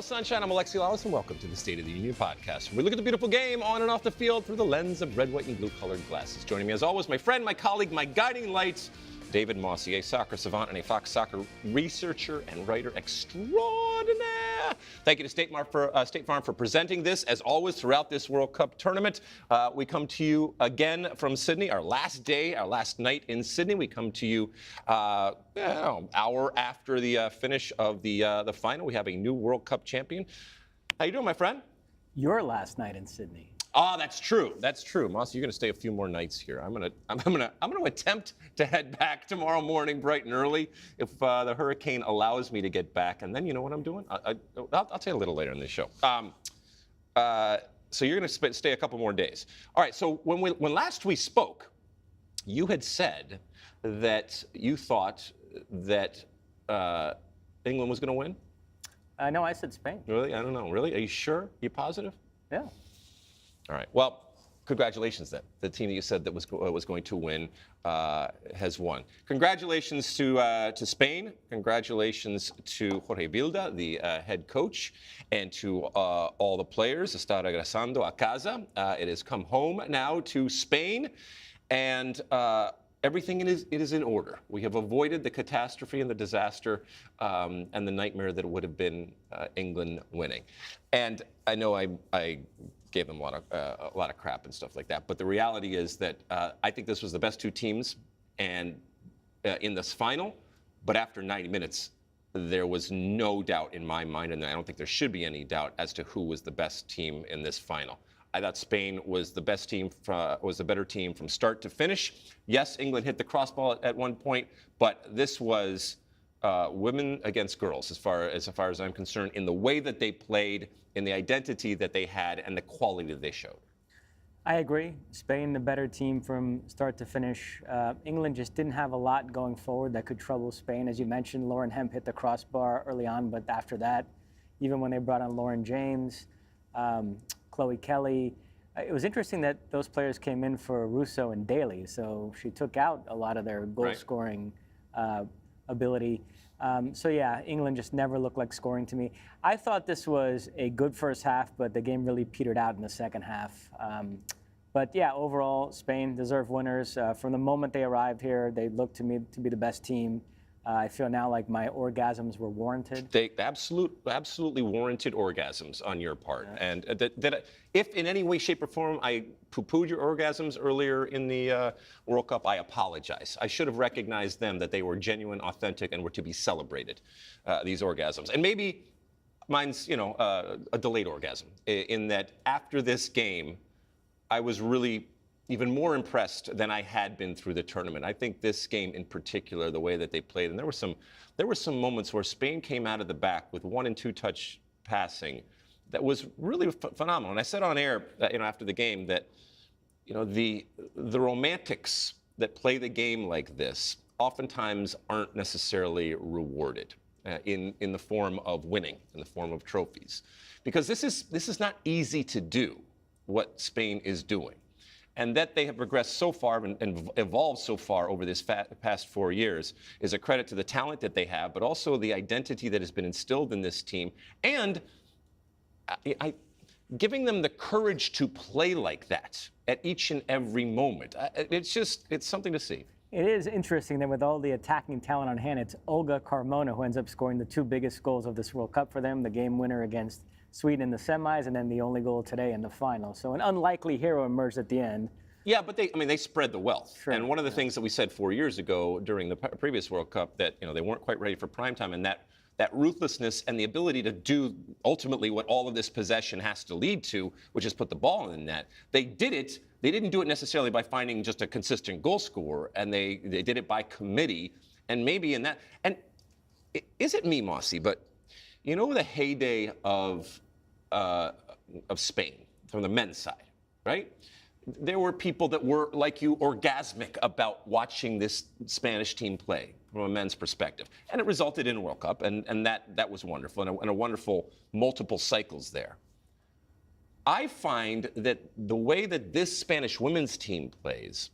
Sunshine. I'm Alexi, Lalas, and welcome to the State of the Union podcast, where we look at the beautiful game on and off the field through the lens of red, white, and blue-colored glasses. Joining me, as always, my friend, my colleague, my guiding light, David Mosse, a soccer savant and a Fox soccer researcher and writer extraordinaire. Thank you to State Farm for presenting this, as always, throughout this World Cup tournament. We come to you again from Sydney, our last day, our last night in Sydney. We come to you hour after the finish of the final. We have a new World Cup champion. How you doing, my friend? Your last night in Sydney. Oh, that's true. That's true. Mosse, you're going to stay a few more nights here. I'm going to attempt to head back tomorrow morning bright and early if the hurricane allows me to get back. And then you know what I'm doing? I'll tell you a little later in this show. So you're going to stay a couple more days. All right. So when last we spoke, you had said that you thought that England was going to win. No, I said Spain. Really? I don't know. Really? Are you sure? Are you positive? Yeah. All right. Well, congratulations then. The team that you said that was going to win has won. Congratulations to Spain. Congratulations to Jorge Vilda, the head coach, and to all the players. Está regresando a casa. It has come home now to Spain, and everything is in order. We have avoided the catastrophe and the disaster and the nightmare that would have been England winning. And I know I gave them a lot of crap and stuff like that. But the reality is that I think this was the best two teams and in this final. But after 90 minutes, there was no doubt in my mind, and I don't think there should be any doubt as to who was the best team in this final. I thought Spain was the best team, was the better team from start to finish. Yes, England hit the crossbar at one point, but this was women against girls, as far as I'm concerned, in the way that they played, in the identity that they had, and the quality that they showed. I agree. Spain, the better team from start to finish. England just didn't have a lot going forward that could trouble Spain. As you mentioned, Lauren Hemp hit the crossbar early on, but after that, even when they brought on Lauren James, Chloe Kelly, it was interesting that those players came in for Russo and Daly, so she took out a lot of their goal-scoring ability. So yeah, England just never looked like scoring to me. I thought this was a good first half, but the game really petered out in the second half. But yeah, overall, Spain deserved winners. From the moment they arrived here, they looked to me to be the best team. I feel now like my orgasms were warranted. They absolutely warranted orgasms on your part. Yeah. And if in any way, shape, or form I poo-pooed your orgasms earlier in the World Cup, I apologize. I should have recognized them, that they were genuine, authentic, and were to be celebrated, these orgasms. And maybe mine's, a delayed orgasm, in that after this game, I was really even more impressed than I had been through the tournament. I think this game in particular, the way that they played, and there were some moments where Spain came out of the back with 1- and 2-touch passing that was really phenomenal. And I said on air, after the game that, the romantics that play the game like this oftentimes aren't necessarily rewarded in the form of winning, in the form of trophies, because this is not easy to do what Spain is doing. And that they have regressed so far and evolved so far over this past 4 years is a credit to the talent that they have, but also the identity that has been instilled in this team, and giving them the courage to play like that at each and every moment. It's something to see. It is interesting that with all the attacking talent on hand, it's Olga Carmona who ends up scoring the two biggest goals of this World Cup for them, the game winner against Sweden in the semis, and then the only goal today in the final. So an unlikely hero emerged at the end. Yeah, but they spread the wealth. Sure. And one of the things that we said 4 years ago during the previous World Cup, that they weren't quite ready for prime time, and that ruthlessness and the ability to do ultimately what all of this possession has to lead to, which is put the ball in the net. They did it. They didn't do it necessarily by finding just a consistent goal scorer, and they did it by committee, and maybe in that. And is it me, Mosse? But the heyday of Spain from the men's side, right? There were people that were, like you, orgasmic about watching this Spanish team play from a men's perspective. And it resulted in a World Cup, and that was wonderful, and a wonderful multiple cycles there. I find that the way that this Spanish women's team plays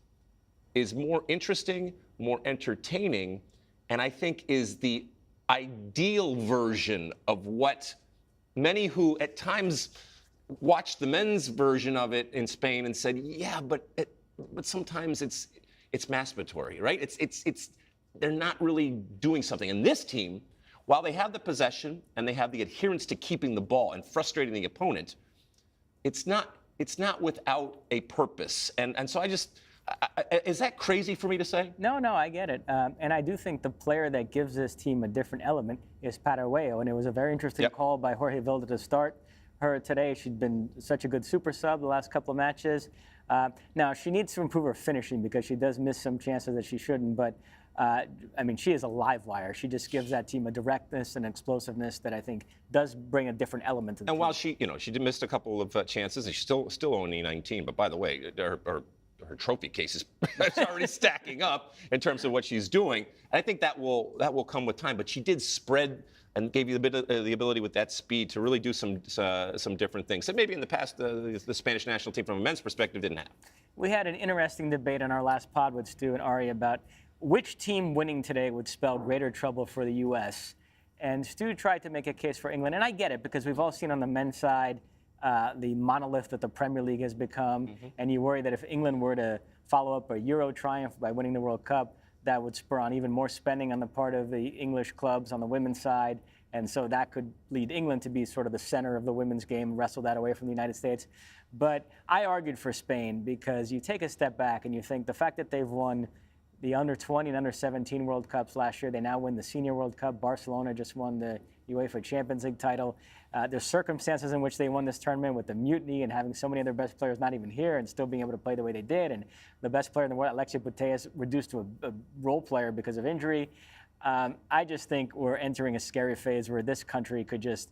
is more interesting, more entertaining, and I think is the ideal version of what many who at times watched the men's version of it in Spain and said, yeah, but sometimes it's masturbatory, right? They're not really doing something. And this team, while they have the possession and they have the adherence to keeping the ball and frustrating the opponent, it's not without a purpose. And so is that crazy for me to say? No, I get it. And I do think the player that gives this team a different element is Pat Arguello. And it was a very interesting call by Jorge Vilda to start her today. She'd been such a good super sub the last couple of matches. Now, she needs to improve her finishing because she does miss some chances that she shouldn't. But, I mean, she is a live wire. She just gives that team a directness and explosiveness that I think does bring a different element to the team. And while she did miss a couple of chances, and she's still only 19. But by the way, her trophy case is already stacking up in terms of what she's doing. And I think that will come with time. But she did spread and gave you a bit of the ability with that speed to really do some different things that maybe in the past the Spanish national team from a men's perspective didn't have. We had an interesting debate on our last pod with Stu and Ari about which team winning today would spell greater trouble for the U.S. And Stu tried to make a case for England, and I get it because we've all seen on the men's side the monolith that the Premier League has become, and you worry that if England were to follow up a Euro triumph by winning the World Cup, that would spur on even more spending on the part of the English clubs on the women's side, and so that could lead England to be sort of the center of the women's game, wrestle that away from the United States. But I argued for Spain because you take a step back and you think the fact that they've won the under-20 and under-17 World Cups last year, they now win the Senior World Cup. Barcelona just won the UEFA Champions League title. There's circumstances in which they won this tournament with the mutiny and having so many of their best players not even here and still being able to play the way they did. And the best player in the world, Alexi, is reduced to a role player because of injury. I just think we're entering a scary phase where this country could just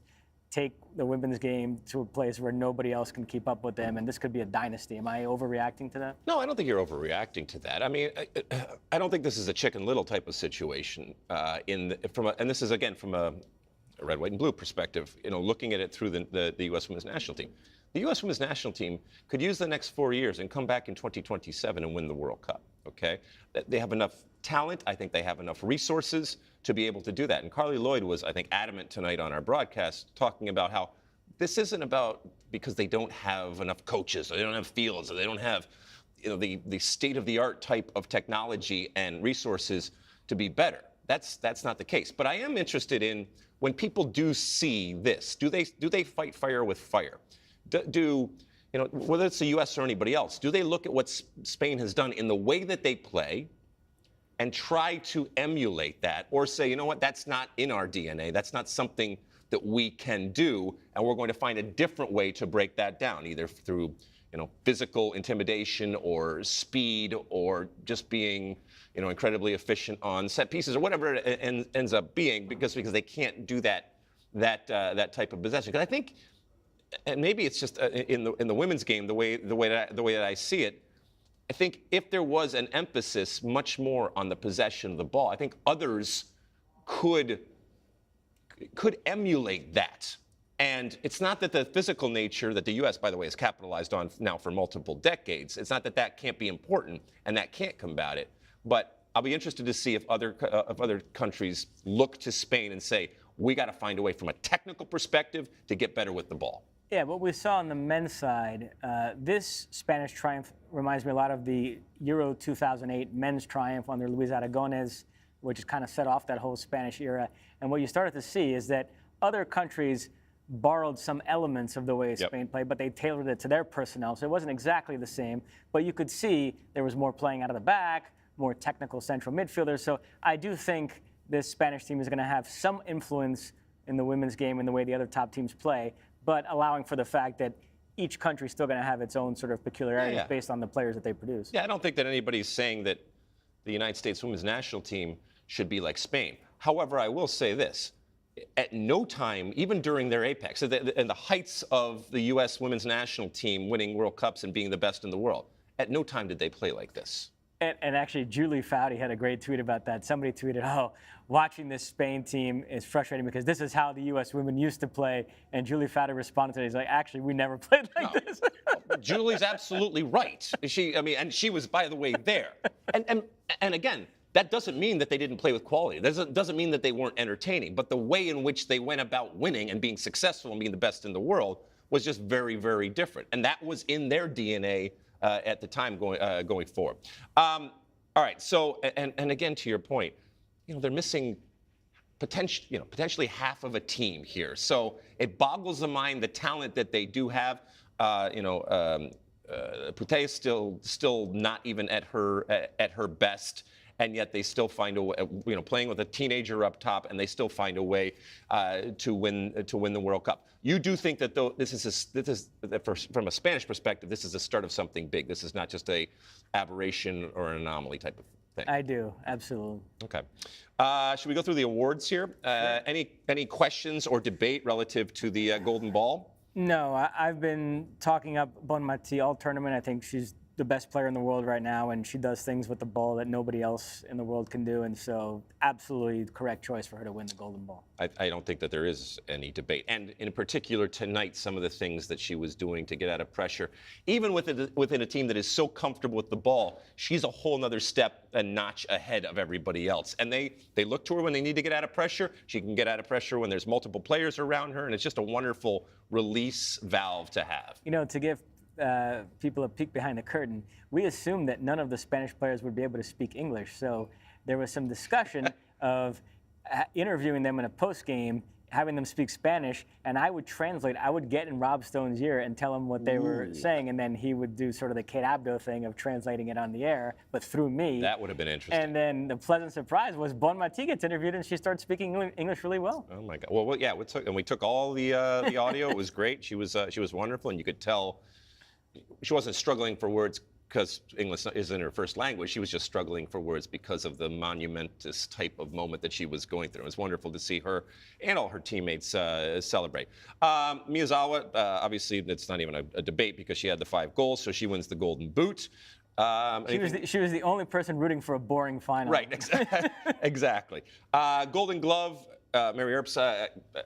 take the women's game to a place where nobody else can keep up with them, and this could be a dynasty. Am I overreacting to that? No, I don't think you're overreacting to that. I mean, I don't think this is a Chicken Little type of situation. And this is again from a red, white, and blue perspective. Looking at it through the U.S. Women's National Team. The U.S. Women's National Team could use the next 4 years and come back in 2027 and win the World Cup. Okay, they have enough talent. I think they have enough resources to be able to do that. And Carly Lloyd was, I think, adamant tonight on our broadcast talking about how this isn't about because they don't have enough coaches or they don't have fields or they don't have the state-of-the-art type of technology and resources to be better. That's not the case. But I am interested in when people do see this, do they fight fire with fire? Whether it's the U.S. or anybody else, do they look at what Spain has done in the way that they play and try to emulate that, or say, you know what, that's not in our DNA, that's not something that we can do, and we're going to find a different way to break that down, either through physical intimidation or speed or just being incredibly efficient on set pieces or whatever it ends up being, because they can't do that type of possession. Because I think, and maybe it's just in the women's game the way that I see it, I think if there was an emphasis much more on the possession of the ball, I think others could emulate that. And it's not that the physical nature that the U.S., by the way, has capitalized on now for multiple decades. It's not that can't be important and that can't combat it. But I'll be interested to see if other countries look to Spain and say, we got to find a way from a technical perspective to get better with the ball. Yeah, what we saw on the men's side, this Spanish triumph reminds me a lot of the Euro 2008 men's triumph under Luis Aragonés, which kind of set off that whole Spanish era. And what you started to see is that other countries borrowed some elements of the way Spain played, but they tailored it to their personnel. So it wasn't exactly the same, but you could see there was more playing out of the back, more technical central midfielders. So I do think this Spanish team is going to have some influence in the women's game in the way the other top teams play, but allowing for the fact that each country is still going to have its own sort of peculiarities based on the players that they produce. Yeah, I don't think that anybody's saying that the United States women's national team should be like Spain. However, I will say this. At no time, even during their apex, and the heights of the U.S. women's national team winning World Cups and being the best in the world, at no time did they play like this. And actually, Julie Foudy had a great tweet about that. Somebody tweeted, oh, watching this Spain team is frustrating because this is how the U.S. women used to play. And Julie Foudy responded to it. He's like, actually, we never played like this. Julie's absolutely right. And she was, by the way, there. And again, That doesn't mean that they didn't play with quality. That doesn't mean that they weren't entertaining. But the way in which they went about winning and being successful and being the best in the world was just very, very different. And that was in their DNA at the time going forward. All right. So, and again, to your point, they're missing potentially half of a team here. So it boggles the mind the talent that they do have. Pute is still not even at her best, and yet they still find a way. Playing with a teenager up top, and they still find a way to win the World Cup. You do think that though from a Spanish perspective, this is the start of something big. This is not just a aberration or an anomaly type of thing. I do, absolutely. Okay. Should we go through the awards here? Sure. Any questions or debate relative to the Golden Ball? No, I've been talking up Bonmati all tournament. I think she's the best player in the world right now, and she does things with the ball that nobody else in the world can do. And so absolutely correct choice for her to win the Golden Ball. I don't think that there is any debate. And in particular tonight, some of the things that she was doing to get out of pressure, even within a team that is so comfortable with the ball, she's a whole nother step, a notch ahead of everybody else. And they look to her when they need to get out of pressure. She can get out of pressure when there's multiple players around her, and it's just a wonderful release valve to have. To give people a peek behind the curtain, we assumed that none of the Spanish players would be able to speak English. So there was some discussion of interviewing them in a post-game, having them speak Spanish, and I would translate. I would get in Rob Stone's ear and tell him what they were saying, and then he would do sort of the Kate Abdo thing of translating it on the air, but through me. That would have been interesting. And then the pleasant surprise was Bonmati gets interviewed, and she starts speaking English really well. Oh my God! Well, yeah, we took all the audio. It was great. She was wonderful, and you could tell she wasn't struggling for words because English isn't her first language. She was just struggling for words because of the monumentous type of moment that she was going through. It was wonderful to see her and all her teammates celebrate. Miyazawa, obviously, it's not even a debate because she had the 5 goals, so she wins the Golden Boot. She was the only person rooting for a boring final. Right, exactly. Golden Glove, Mary Earps,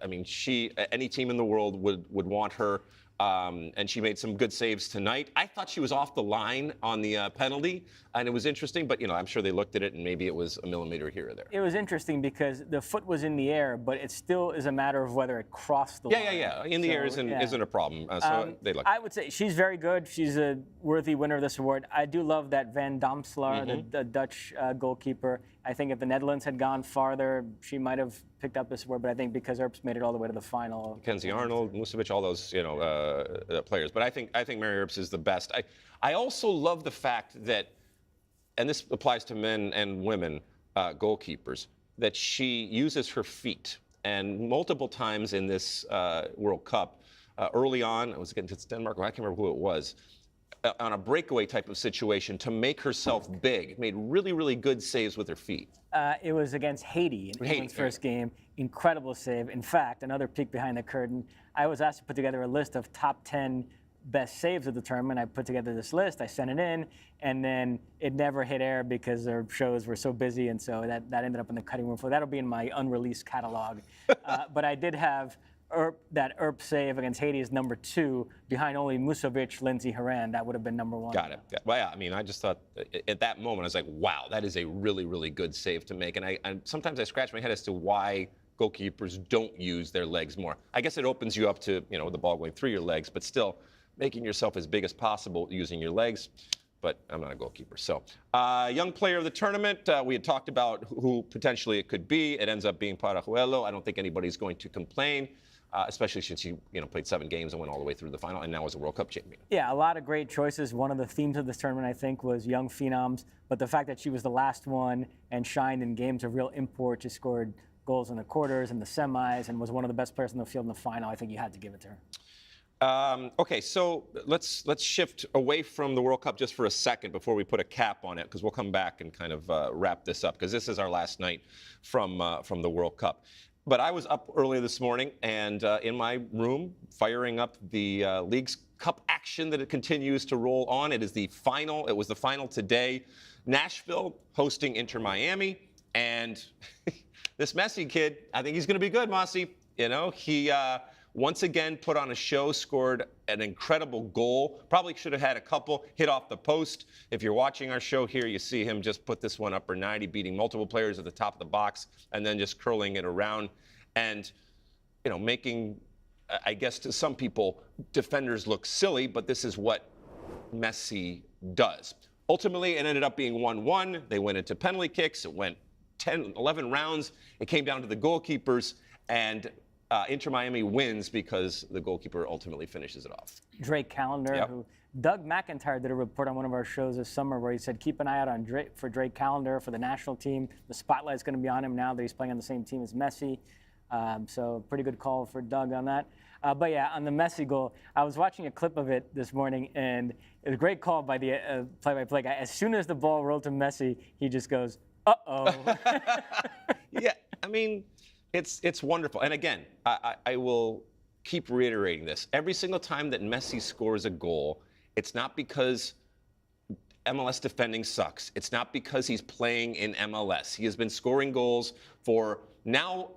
any team in the world would want her. And she made some good saves tonight. I thought she was off the line on the penalty, and it was interesting. But, I'm sure they looked at it, and maybe it was a millimeter here or there. It was interesting because the foot was in the air, but it still is a matter of whether it crossed the line. Yeah. In the air isn't a problem. So they looked. I would say she's very good. She's a worthy winner of this award. I do love that Van Damslaar, the Dutch goalkeeper. I think if the Netherlands had gone farther, she might have picked up this award. But I think because Earps made it all the way to the final. Kenzie Arnold, Musovic, all those players. But I think Mary Earps is the best. I also love the fact that, and this applies to men and women goalkeepers, that she uses her feet. And multiple times in this World Cup, early on, it was against Denmark, I can't remember who it was, on a breakaway type of situation to make herself big. Made really, really good saves with her feet. It was against Haiti in England's first game. Incredible save. In fact, another peek behind the curtain, I was asked to put together a list of top 10 best saves of the tournament. I put together this list, I sent it in, and then it never hit air because our shows were so busy, and so that ended up in the cutting room floor. That'll be in my unreleased catalog. But I did have that Earp save against Haiti is number 2, behind only Musovic, Lindsey Horan. That would have been number 1. Got it. Well, yeah, I just thought at that moment, I was like, wow, that is a really, really good save to make. And sometimes I scratch my head as to why goalkeepers don't use their legs more. I guess it opens you up to, the ball going through your legs, but still making yourself as big as possible using your legs. But I'm not a goalkeeper. So, young player of the tournament, we had talked about who potentially it could be. It ends up being Parajuelo. I don't think anybody's going to complain. Especially since she played 7 games and went all the way through the final and now is a World Cup champion. Yeah, a lot of great choices. One of the themes of this tournament, I think, was young phenoms. But the fact that she was the last one and shined in games of real import, she scored goals in the quarters and the semis and was one of the best players in the field in the final, I think you had to give it to her. Okay, so let's shift away from the World Cup just for a second before we put a cap on it, because we'll come back and kind of wrap this up, because this is our last night from the World Cup. But I was up early this morning and in my room firing up the Leagues Cup action that it continues to roll on. It is the final. It was the final today. Nashville hosting Inter Miami. And this Messi kid, I think he's going to be good, Mosse. He once again put on a show, scored an incredible goal. Probably should have had a couple hit off the post. If you're watching our show here, you see him just put this one upper 90, beating multiple players at the top of the box and then just curling it around and, making, I guess to some people, defenders look silly, but this is what Messi does. Ultimately, it ended up being 1-1. They went into penalty kicks. It went 10, 11 rounds. It came down to the goalkeepers, and Inter Miami wins because the goalkeeper ultimately finishes it off. Drake Callender, who Doug McIntyre did a report on one of our shows this summer where he said, keep an eye out on for Drake Callender for the national team. The spotlight's going to be on him now that he's playing on the same team as Messi. So pretty good call for Doug on that. But yeah, on the Messi goal, I was watching a clip of it this morning, and it was a great call by the play-by-play guy. As soon as the ball rolled to Messi, he just goes, uh-oh. Yeah, I mean, it's wonderful. And again, I will keep reiterating this. Every single time that Messi scores a goal, it's not because MLS defending sucks. It's not because he's playing in MLS. He has been scoring goals for now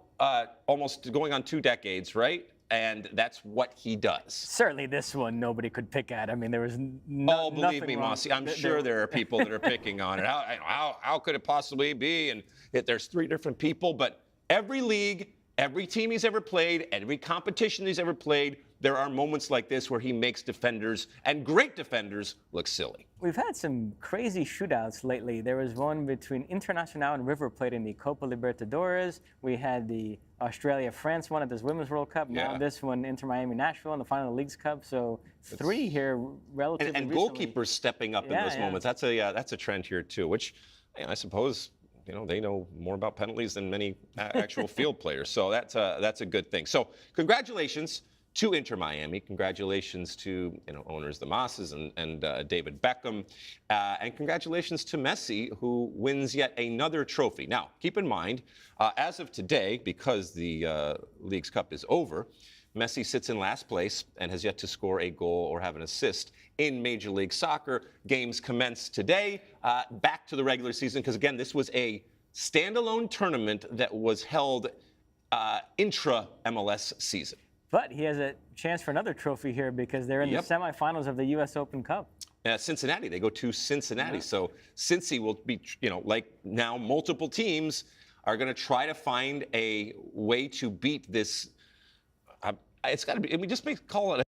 almost going on 2 decades, right? And that's what he does. Certainly this one nobody could pick at. I mean, there was believe me, Mosse, I'm sure there are people that are picking on it. How could it possibly be? And there's 3 different people, but every league, every team he's ever played, every competition he's ever played, there are moments like this where he makes defenders, and great defenders, look silly. We've had some crazy shootouts lately. There was one between Internacional and River Plate in the Copa Libertadores. We had the Australia-France one at this Women's World Cup. Now this one, Inter Miami Nashville in the final Leagues Cup. So 3 here relatively and recently. Goalkeepers stepping up in those moments. That's a trend here too, which I suppose they know more about penalties than many actual field players. So that's a good thing. So congratulations to Inter Miami. Congratulations to owners the Mosses and David Beckham, and congratulations to Messi, who wins yet another trophy. Now, keep in mind, as of today, because the Leagues Cup is over, Messi sits in last place and has yet to score a goal or have an assist in Major League Soccer. Games commence today. Back to the regular season, because again, this was a standalone tournament that was held intra-MLS season. But he has a chance for another trophy here because they're in the semifinals of the U.S. Open Cup. Cincinnati, they go to Cincinnati. So Cincy will be, like now multiple teams are going to try to find a way to beat this. It's got to be, just call it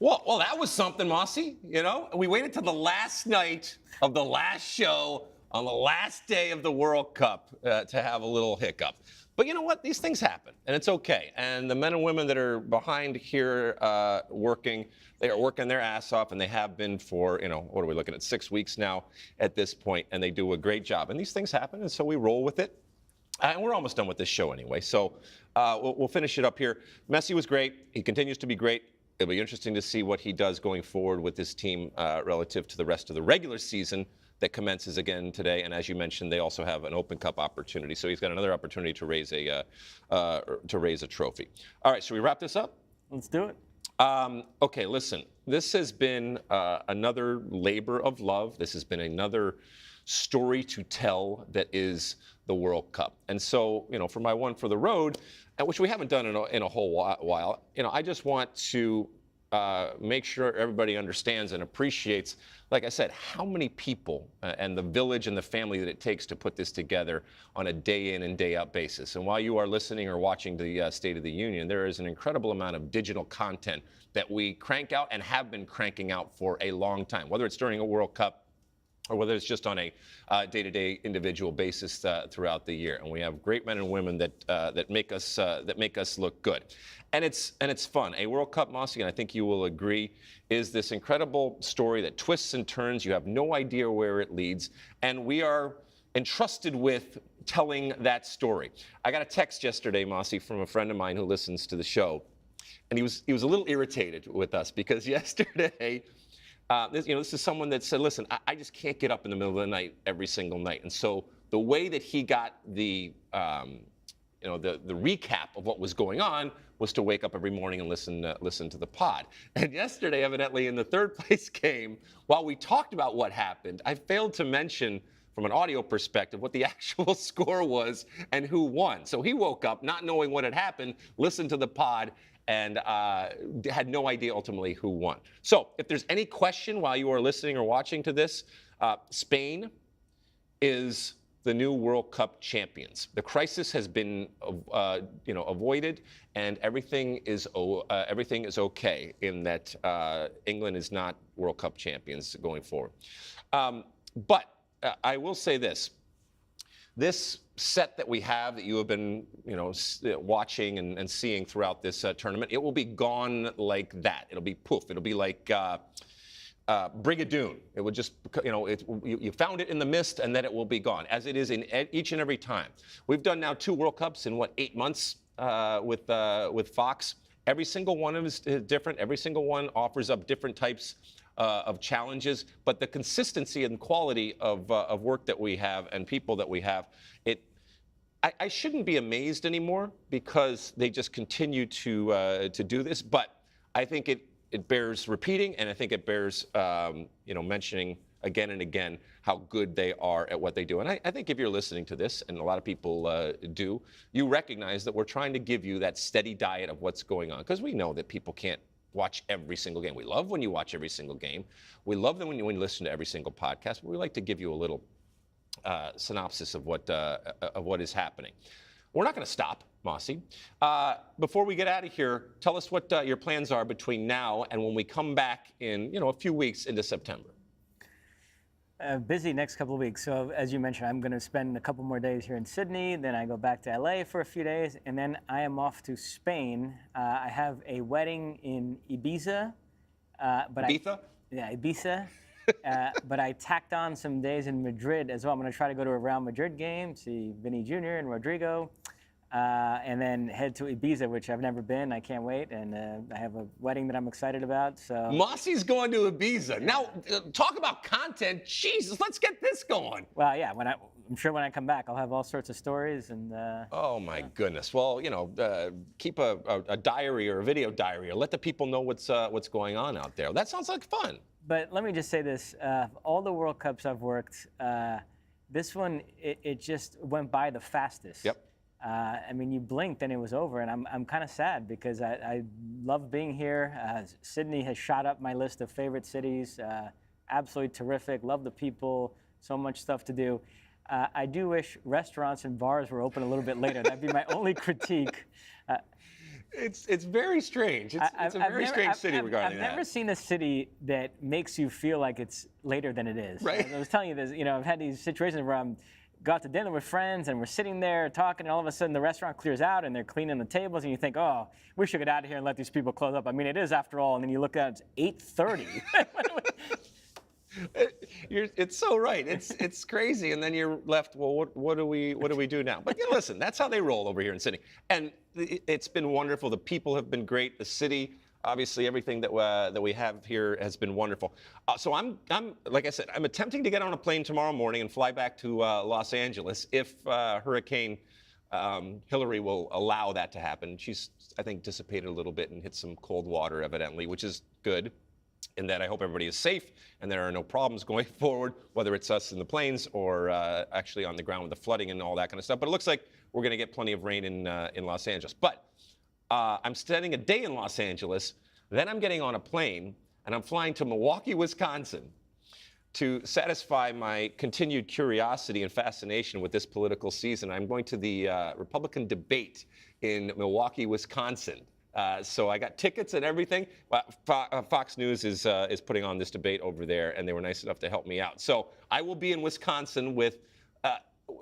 Well, that was something, Mosse. You know, we waited till the last night of the last show on the last day of the World Cup to have a little hiccup. But you know what? These things happen, and it's okay. And the men and women that are behind here working, they are working their ass off, and they have been for, you know, what are we looking at, 6 weeks now at this point, and they do a great job. And these things happen, and so we roll with it. And we're almost done with this show anyway, so we'll finish it up here. Messi was great. He continues to be great. It'll be interesting to see what he does going forward with this team relative to the rest of the regular season that commences again today. And as you mentioned, they also have an Open Cup opportunity, so he's got another opportunity to raise a trophy. All right, so we wrap this up? Let's do it. Okay, listen, this has been another labor of love. This has been another story to tell that is the World Cup. And so, you know, for my one for the road, which we haven't done in a whole while, you know, I just want to make sure everybody understands and appreciates, like I said, how many people and the village and the family that it takes to put this together on a day in and day out basis. And while you are listening or watching the State of the Union, there is an incredible amount of digital content that we crank out and have been cranking out for a long time, whether it's during a World Cup or whether it's just on a day-to-day individual basis throughout the year. And we have great men and women that make us look good. And it's fun. A World Cup, Mosse, and I think you will agree, is this incredible story that twists and turns. You have no idea where it leads. And we are entrusted with telling that story. I got a text yesterday, Mosse, from a friend of mine who listens to the show. And he was a little irritated with us because yesterday, this is someone that said, listen, I just can't get up in the middle of the night every single night. And so the way that he got the recap of what was going on was to wake up every morning and listen to the pod. And yesterday, evidently, in the third place game, while we talked about what happened, I failed to mention from an audio perspective what the actual score was and who won. So he woke up not knowing what had happened, listened to the pod, and had no idea ultimately who won. So if there's any question while you are listening or watching to this, Spain is the new World Cup champions. The crisis has been avoided, and everything is okay in that England is not World Cup champions going forward. But I will say this. This set that we have that you have been, watching and seeing throughout this tournament, it will be gone like that. It'll be poof. It'll be like Brigadoon. It would just, you found it in the mist, and then it will be gone, as it is in each and every time. We've done now 2 World Cups in 8 months with Fox. Every single one is different. Every single one offers up different types of challenges, but the consistency and quality of work that we have and people that we have, I shouldn't be amazed anymore because they just continue to do this. But I think it bears repeating, and I think it bears mentioning again and again how good they are at what they do. And I think if you're listening to this, and a lot of people do, you recognize that we're trying to give you that steady diet of what's going on, because we know that people can't watch every single game. We love when you watch every single game. We love them when you listen to every single podcast. But we like to give you a little synopsis of what is happening. We're not going to stop, Mosse. Before we get out of here, tell us what your plans are between now and when we come back in a few weeks into September. Busy next couple of weeks. So as you mentioned, I'm going to spend a couple more days here in Sydney. Then I go back to LA for a few days, and then I am off to Spain. I have a wedding in Ibiza. Ibiza? Ibiza. But I tacked on some days in Madrid as well. I'm going to try to go to a Real Madrid game, see Vinny Jr. and Rodrigo, and then head to Ibiza, which I've never been. I can't wait, and I have a wedding that I'm excited about. So Mosse's going to Ibiza. Now, talk about content. Jesus, let's get this going. Well, yeah, I'm sure when I come back, I'll have all sorts of stories. And oh my goodness. Well, keep a diary or a video diary, or let the people know what's going on out there. That sounds like fun. But let me just say this: all the World Cups I've worked, this one it just went by the fastest. Yep. I mean, you blinked and it was over, and I'm kind of sad because I love being here. Sydney has shot up my list of favorite cities. Absolutely terrific. Love the people. So much stuff to do. I do wish restaurants and bars were open a little bit later. That'd be my only critique. It's very strange. It's a very strange city regarding that. I've never seen a city that makes you feel like it's later than it is. Right. I was telling you this, I've had these situations where I'm got to dinner with friends and we're sitting there talking, and all of a sudden the restaurant clears out and they're cleaning the tables, and you think, oh, we should get out of here and let these people close up. I mean, it is after all, and then you look at it, it's 8:30. It's so right. It's crazy, and then you're left. Well, what do we do now? But listen, that's how they roll over here in Sydney, and it's been wonderful. The people have been great. The city, obviously, everything that we have here has been wonderful. So I'm like I said, I'm attempting to get on a plane tomorrow morning and fly back to Los Angeles if Hurricane Hillary will allow that to happen. She's, I think, dissipated a little bit and hit some cold water, evidently, which is good. In that I hope everybody is safe and there are no problems going forward, whether it's us in the planes or actually on the ground with the flooding and all that kind of stuff. But it looks like we're going to get plenty of rain in Los Angeles. But I'm spending a day in Los Angeles, then I'm getting on a plane and I'm flying to Milwaukee, Wisconsin to satisfy my continued curiosity and fascination with this political season. I'm going to the Republican debate in Milwaukee, Wisconsin. So I got tickets and everything. Fox News is putting on this debate over there, and they were nice enough to help me out. So I will be in Wisconsin with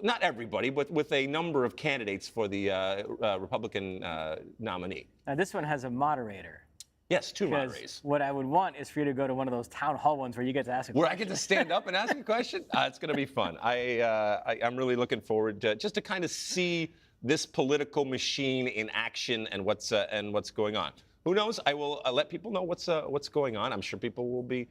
not everybody, but with a number of candidates for the Republican nominee. Now, this one has a moderator. Yes, two moderators. What I would want is for you to go to one of those town hall ones where you get to ask a question. Where I get to stand up and ask a question? It's going to be fun. I'm really looking forward to just to kind of see this political machine in action and what's going on. Who knows? I will let people know what's going on. I'm sure people will be,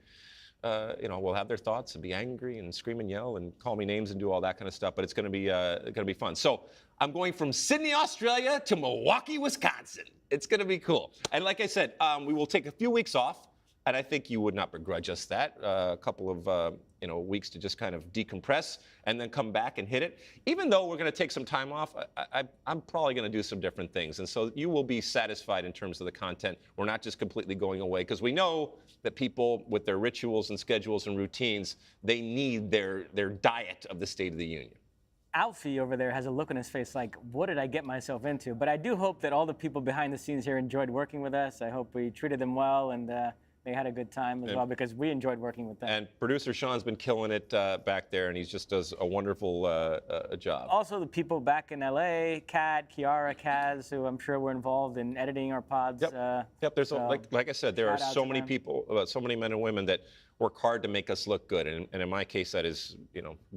will have their thoughts and be angry and scream and yell and call me names and do all that kind of stuff. But it's going to be fun. So I'm going from Sydney, Australia, to Milwaukee, Wisconsin. It's going to be cool. And like I said, we will take a few weeks off. And I think you would not begrudge us that. A couple of weeks to just kind of decompress and then come back and hit it. Even though we're going to take some time off, I'm probably going to do some different things. And so you will be satisfied in terms of the content. We're not just completely going away, because we know that people with their rituals and schedules and routines, they need their diet of the State of the Union. Alfie over there has a look on his face like, what did I get myself into? But I do hope that all the people behind the scenes here enjoyed working with us. I hope we treated them well, and they had a good time as well, because we enjoyed working with them. And producer Sean's been killing it back there, and he just does a wonderful job. Also, the people back in LA, Kat, Kiara, Kaz, who I'm sure were involved in editing our pods. Yep. There's like I said, there are so many people, so many men and women that work hard to make us look good, and in my case, that is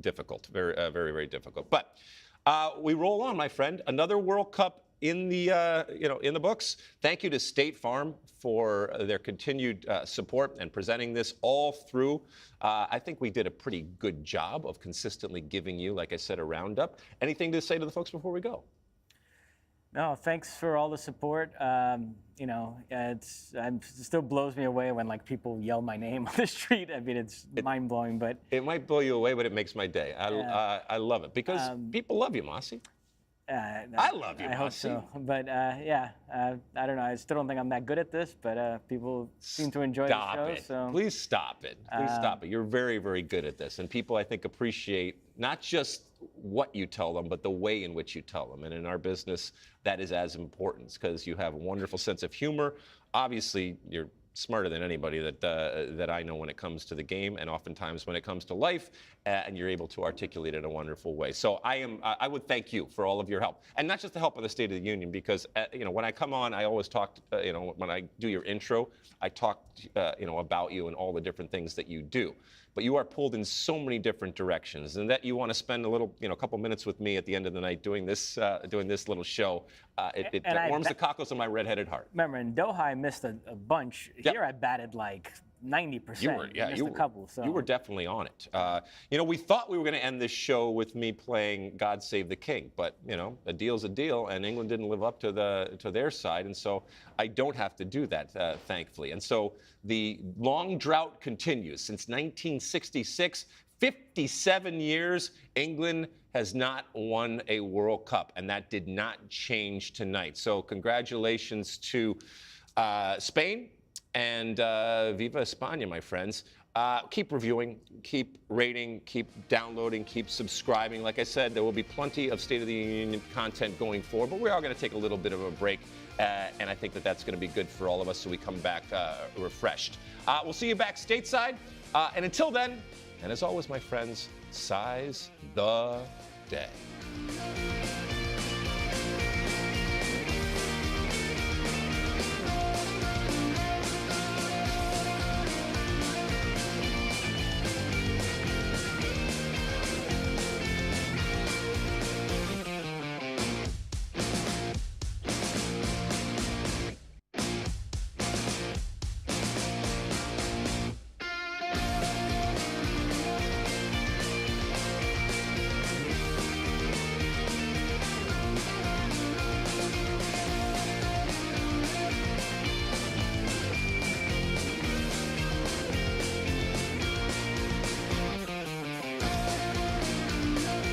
difficult, very, very difficult. But we roll on, my friend. Another World Cup in the in the books. Thank you to State Farm for their continued support and presenting this all through. I think we did a pretty good job of consistently giving you, like I said, a roundup. Anything to say to the folks before we go? No, thanks for all the support. It still blows me away when people yell my name on the street. I mean, it's mind blowing, but it might blow you away, but it makes my day. I love it because people love you, Mosse. I love you, I hope so. But I don't know. I still don't think I'm that good at this, but people seem to enjoy the show. So please stop it. Please stop it. You're very, very good at this, and people, I think, appreciate not just what you tell them, but the way in which you tell them. And in our business, that is as important, because you have a wonderful sense of humor. Obviously, you're smarter than anybody that I know when it comes to the game, and oftentimes when it comes to life, and you're able to articulate it in a wonderful way. So I would thank you for all of your help, and not just the help of the State of the Union, because when I come on, I always talk. When I do your intro, I talk about you and all the different things that you do. But you are pulled in so many different directions, and that you want to spend a couple minutes with me at the end of the night doing this little show. It warms the cockles of my redheaded heart. Remember, in Doha, I missed a bunch. Yep. Here, I batted like 90%. You were, a couple. So. You were definitely on it. We thought we were going to end this show with me playing "God Save the King," but a deal's a deal, and England didn't live up to their side, and so I don't have to do that, thankfully. And so the long drought continues. Since 1966, 57 years, England has not won a World Cup, and that did not change tonight. So congratulations to Spain. And Viva España, my friends. Keep reviewing, keep rating, keep downloading, keep subscribing. Like I said, there will be plenty of State of the Union content going forward, but we are going to take a little bit of a break And I think that that's going to be good for all of us so we come back refreshed. We'll see you back stateside. And until then, and as always, my friends, size the day.